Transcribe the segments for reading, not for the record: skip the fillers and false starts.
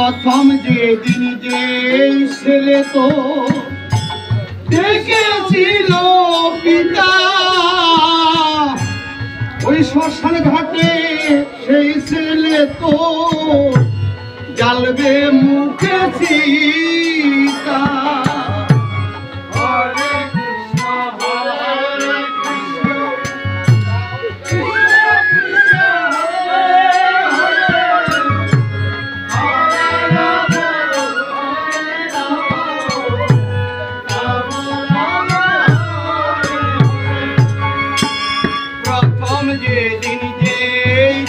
প্রথম যেদিন যে ছেলে তো দেখেছিল পিতা, ওই শ্মশান ঘাটে সেই ছেলে তো জ্বালবে মুখে চিতা। যেদিন যে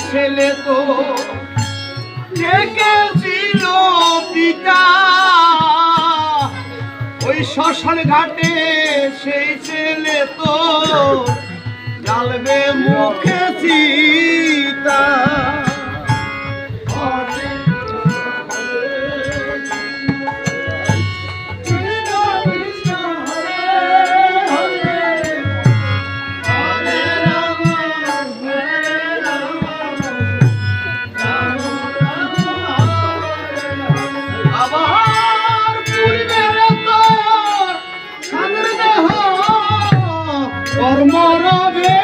ছেলে তো দেখেছিল পিতা, ওই শ্মশান ঘাটে সেই ছেলে তো জ্বালবে মুখে চিতা। কর্ম রবে